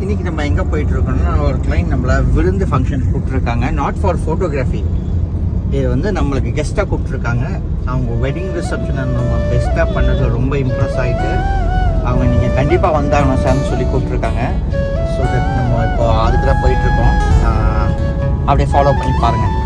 இன்றைக்கி நம்ம எங்கே போயிட்டுருக்கோம்னா ஒரு கிளைண்ட் நம்மளை விருந்து ஃபங்க்ஷன் கூப்பிட்ருக்காங்க. நாட் ஃபார் ஃபோட்டோகிராஃபி, இது வந்து நம்மளுக்கு கெஸ்ட்டாக கூப்பிட்ருக்காங்க. அவங்க வெட்டிங் ரிசப்ஷனை நம்ம பெஸ்ட்டாக பண்ணது ரொம்ப இம்ப்ரெஸ் ஆகிட்டு அவங்க நீங்கள் கண்டிப்பாக வந்தாகணும் சார்னு சொல்லி கூப்பிட்ருக்காங்க. ஸோ தட் நம்ம இப்போ அதுக்கு தான் போயிட்டுருக்கோம். அப்படியே ஃபாலோ பண்ணி பாருங்கள்.